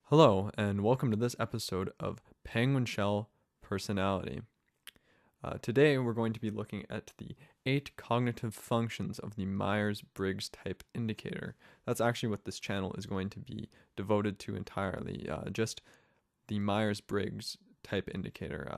Hello, and welcome to this episode of Penguin Shell Personality. Today, we're going to be looking at the 8 cognitive functions of the Myers-Briggs Type Indicator. That's actually what this channel is going to be devoted to entirely, just the Myers-Briggs Type Indicator,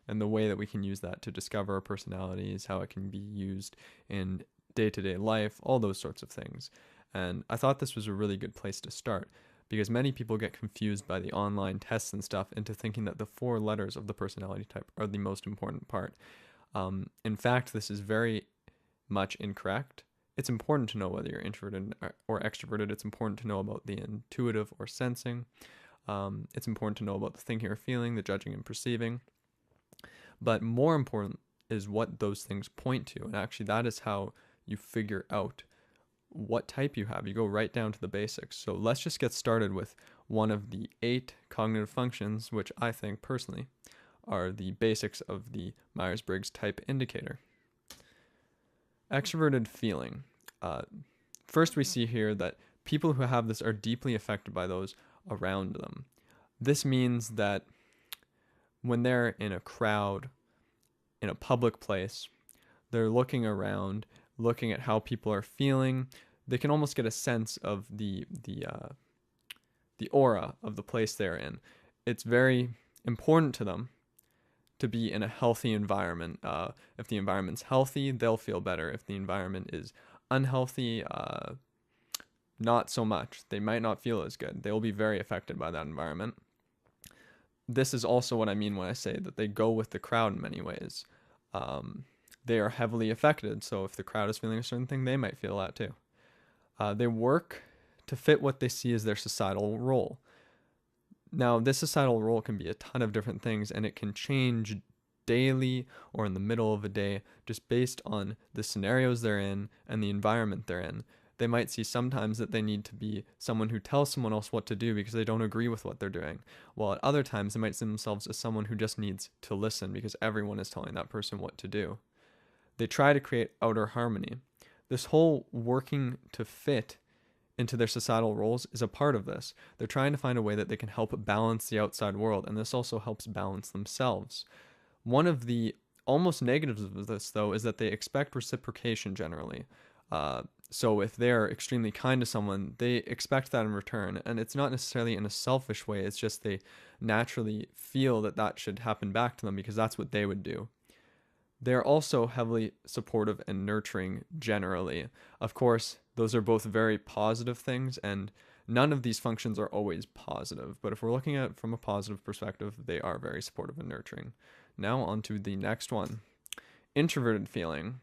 and the way that we can use that to discover our personalities, how it can be used in day-to-day life, all those sorts of things. And I thought this was a really good place to start, because many people get confused by the online tests and stuff into thinking that the 4 letters of the personality type are the most important part. In fact, this is very much incorrect. It's important to know whether you're introverted or extroverted. It's important to know about the intuitive or sensing. It's important to know about the thinking or feeling, the judging and perceiving. But more important is what those things point to. And actually, that is how you figure out what type you have. You go right down to the basics. So let's just get started with one of the 8 cognitive functions, which I think personally are the basics of the Myers-Briggs Type Indicator. Extroverted feeling. First, we see here that people who have this are deeply affected by those around them. This means that when they're in a crowd, in a public place, they're looking around, looking at how people are feeling. They can almost get a sense of the aura of the place they're in. It's very important to them to be in a healthy environment. If the environment's healthy, they'll feel better. If the environment is unhealthy, not so much. They might not feel as good. They will be very affected by that environment. This is also what I mean when I say that they go with the crowd in many ways. They are heavily affected, so if the crowd is feeling a certain thing, they might feel that too. They work to fit what they see as their societal role. Now, this societal role can be a ton of different things, and it can change daily or in the middle of a day just based on the scenarios they're in and the environment they're in. They might see sometimes that they need to be someone who tells someone else what to do because they don't agree with what they're doing, while at other times they might see themselves as someone who just needs to listen because everyone is telling that person what to do. They try to create outer harmony. This whole working to fit into their societal roles is a part of this. They're trying to find a way that they can help balance the outside world, and this also helps balance themselves. One of the almost negatives of this, though, is that they expect reciprocation generally. So if they're extremely kind to someone, they expect that in return, and it's not necessarily in a selfish way. It's just they naturally feel that that should happen back to them because that's what they would do. They're also heavily supportive and nurturing generally. Of course, those are both very positive things, and none of these functions are always positive. But if we're looking at it from a positive perspective, they are very supportive and nurturing. Now on to the next one. Introverted feeling.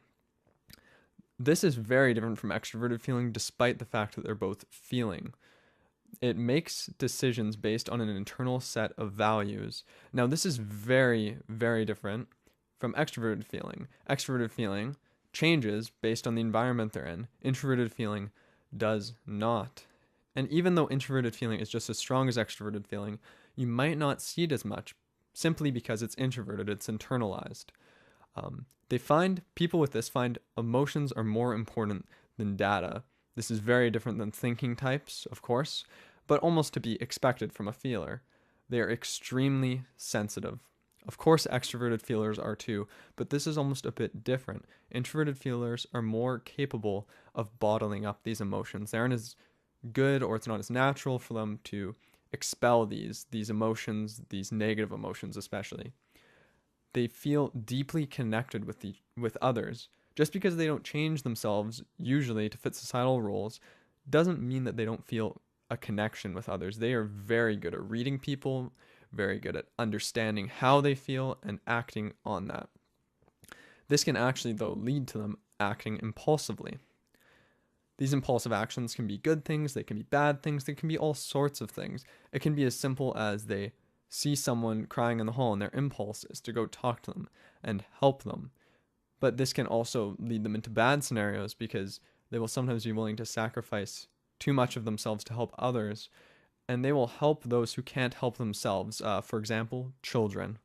This is very different from extroverted feeling, despite the fact that they're both feeling. It makes decisions based on an internal set of values. Now, this is very, very different from extroverted feeling. Extroverted feeling changes based on the environment they're in. Introverted feeling does not. And even though introverted feeling is just as strong as extroverted feeling, you might not see it as much simply because it's introverted, it's internalized. People with this find emotions are more important than data. This is very different than thinking types, of course, but almost to be expected from a feeler. They are extremely sensitive. Of course, extroverted feelers are too, but this is almost a bit different. Introverted feelers are more capable of bottling up these emotions. They aren't as good, or it's not as natural for them to expel these emotions, these negative emotions especially. They feel deeply connected with others. Just because they don't change themselves usually to fit societal roles doesn't mean that they don't feel a connection with others. They are very good at reading people, very good at understanding how they feel and acting on that. This can actually, though, lead to them acting impulsively. These impulsive actions can be good things, they can be bad things, they can be all sorts of things. It can be as simple as they see someone crying in the hall and their impulse is to go talk to them and help them. But this can also lead them into bad scenarios because they will sometimes be willing to sacrifice too much of themselves to help others, and they will help those who can't help themselves. For example, children.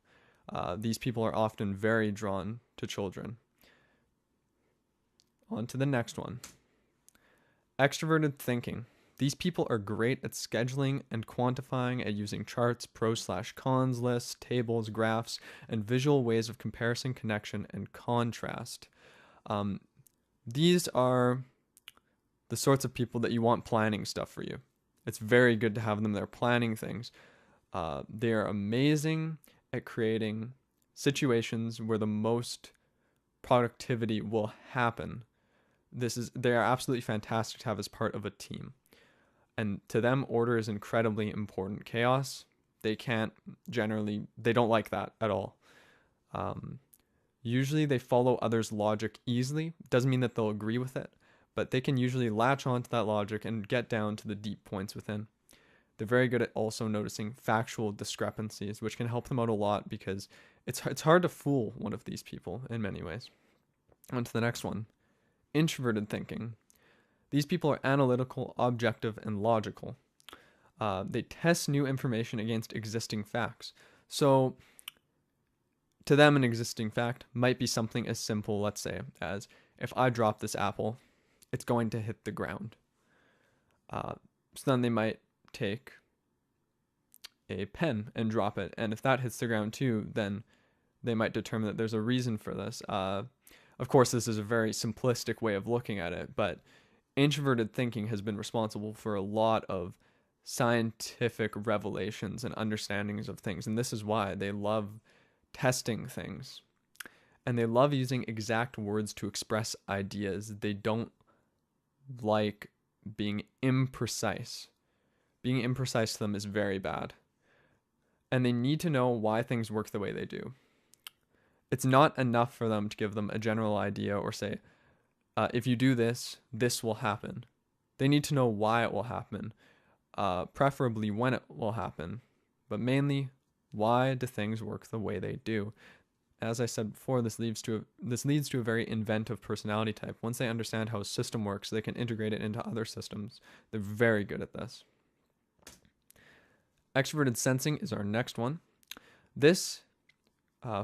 These people are often very drawn to children. On to the next one. Extroverted thinking. These people are great at scheduling and quantifying, at using charts, pros/cons lists, tables, graphs, and visual ways of comparison, connection, and contrast. These are the sorts of people that you want planning stuff for you. It's very good to have them there planning things. They are amazing at creating situations where the most productivity will happen. They are absolutely fantastic to have as part of a team. And to them, order is incredibly important. Chaos, they don't like that at all. Usually they follow others' logic easily. Doesn't mean that they'll agree with it, but they can usually latch onto that logic and get down to the deep points within. They're very good at also noticing factual discrepancies, which can help them out a lot because it's hard to fool one of these people in many ways. On to the next one. Introverted thinking. These people are analytical, objective, and logical. They test new information against existing facts. So to them, an existing fact might be something as simple, let's say, as if I drop this apple, it's going to hit the ground. So then they might take a pen and drop it, and if that hits the ground too, then they might determine that there's a reason for this. Of course, this is a very simplistic way of looking at it, but introverted thinking has been responsible for a lot of scientific revelations and understandings of things, and this is why they love testing things. And they love using exact words to express ideas. They don't like being imprecise. Being imprecise to them is very bad. And they need to know why things work the way they do. It's not enough for them to give them a general idea or say, if you do this, this will happen. They need to know why it will happen, preferably when it will happen, but mainly, why do things work the way they do? As I said before, this leads to a very inventive personality type. Once they understand how a system works, they can integrate it into other systems. They're very good at this. Extroverted sensing is our next one. This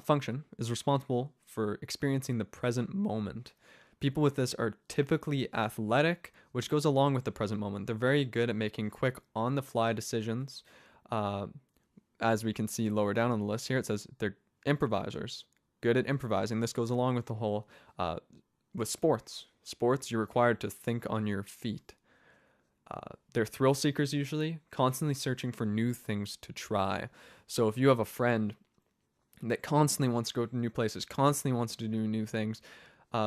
function is responsible for experiencing the present moment. People with this are typically athletic, which goes along with the present moment. They're very good at making quick, on-the-fly decisions. As we can see lower down on the list here, it says they're improvisers, good at improvising. This goes along with the whole, with sports. Sports, you're required to think on your feet. They're thrill seekers usually, constantly searching for new things to try. So if you have a friend that constantly wants to go to new places, constantly wants to do new things,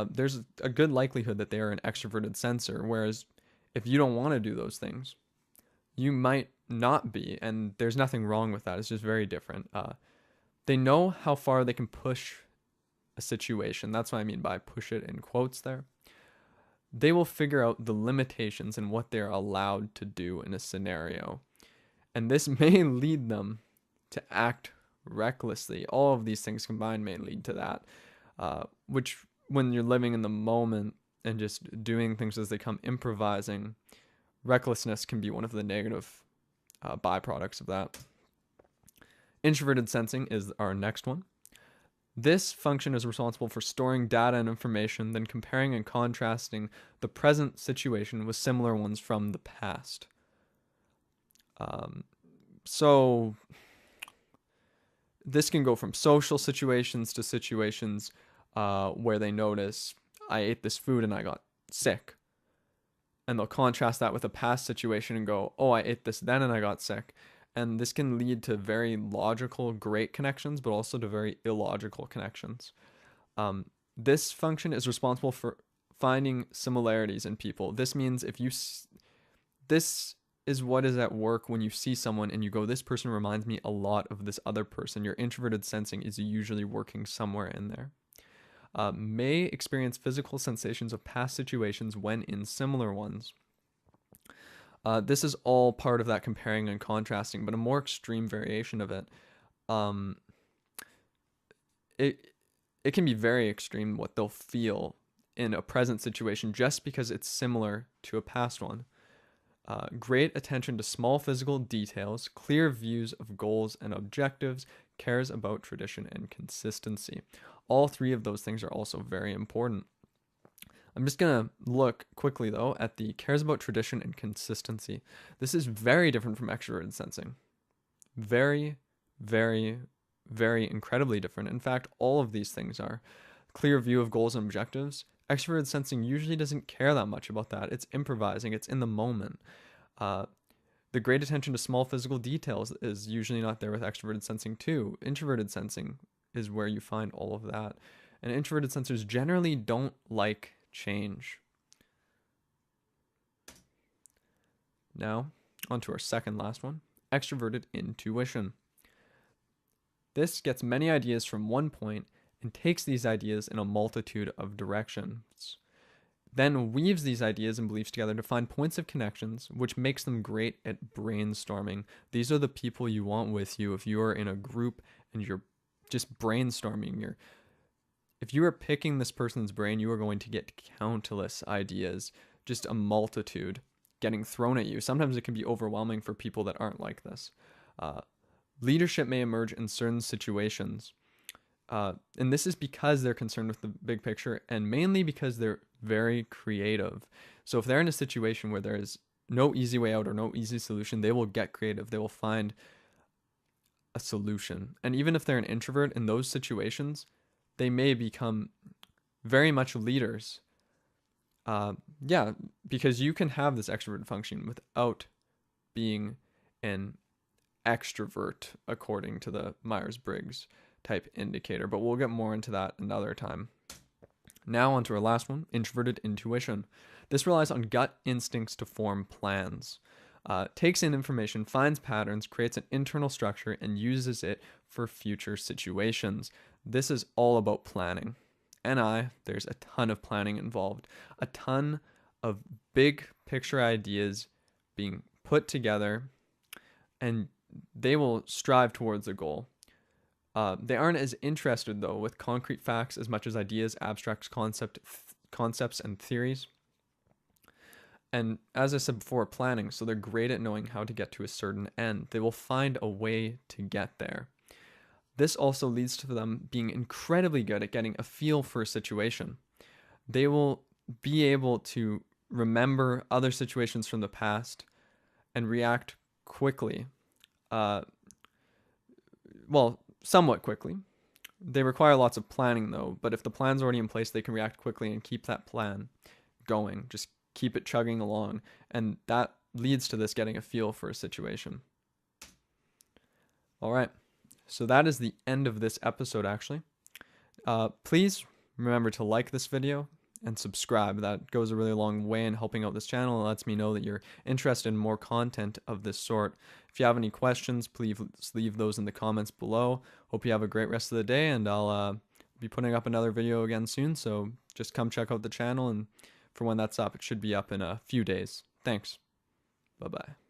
there's a good likelihood that they are an extroverted sensor. Whereas if you don't want to do those things, you might not be, and there's nothing wrong with that. It's just very different. They know how far they can push a situation. That's what I mean by push it in quotes there. They will figure out the limitations and what they're allowed to do in a scenario. And this may lead them to act recklessly. All of these things combined may lead to that, which when you're living in the moment and just doing things as they come, improvising, recklessness can be one of the negative byproducts of that. Introverted sensing is our next one. This function is responsible for storing data and information, then comparing and contrasting the present situation with similar ones from the past. So this can go from social situations to situations where they notice, I ate this food and I got sick. And they'll contrast that with a past situation and go, oh, I ate this then and I got sick. And this can lead to very logical, great connections, but also to very illogical connections. This function is responsible for finding similarities in people. This means this is what is at work when you see someone and you go, this person reminds me a lot of this other person. Your introverted sensing is usually working somewhere in there. May experience physical sensations of past situations when in similar ones. This is all part of that comparing and contrasting, but a more extreme variation of it. It can be very extreme what they'll feel in a present situation just because it's similar to a past one. Great attention to small physical details, clear views of goals and objectives, cares about tradition and consistency. All three of those things are also very important. I'm just going to look quickly, though, at the cares about tradition and consistency. This is very different from extroverted sensing. Very, very, very incredibly different. In fact, all of these things are. Clear view of goals and objectives. Extroverted sensing usually doesn't care that much about that. It's improvising. It's in the moment. The great attention to small physical details is usually not there with extroverted sensing too. Introverted sensing is where you find all of that. And introverted sensors generally don't like change. Now, on to our second last one, extroverted intuition. This gets many ideas from one point and takes these ideas in a multitude of directions. Then weaves these ideas and beliefs together to find points of connections, which makes them great at brainstorming. These are the people you want with you if you are in a group and you're just brainstorming. If you are picking this person's brain, you are going to get countless ideas, just a multitude getting thrown at you. Sometimes it can be overwhelming for people that aren't like this. Leadership may emerge in certain situations. And this is because they're concerned with the big picture and mainly because they're very creative. So if they're in a situation where there is no easy way out or no easy solution, they will get creative. They will find a solution. And even if they're an introvert in those situations, they may become very much leaders. Because you can have this extroverted function without being an extrovert according to the Myers-Briggs type indicator, but we'll get more into that another time. Now on to our last one, introverted intuition. This relies on gut instincts to form plans. Takes in information, finds patterns, creates an internal structure, and uses it for future situations. This is all about planning. There's a ton of planning involved. A ton of big picture ideas being put together, and they will strive towards a goal. They aren't as interested, though, with concrete facts as much as ideas, abstract concepts, and theories. And as I said before, planning. So they're great at knowing how to get to a certain end. They will find a way to get there. This also leads to them being incredibly good at getting a feel for a situation. They will be able to remember other situations from the past and react quickly. Somewhat quickly. They require lots of planning though, but if the plan's already in place, they can react quickly and keep that plan going. Just keep it chugging along, and that leads to this getting a feel for a situation. All right, so that is the end of this episode actually. Please remember to like this video and subscribe. That goes a really long way in helping out this channel. It lets me know that you're interested in more content of this sort. If you have any questions, please leave those in the comments below. Hope you have a great rest of the day, and I'll be putting up another video again soon, so just come check out the channel, and for when that's up, it should be up in a few days. Thanks. Bye-bye.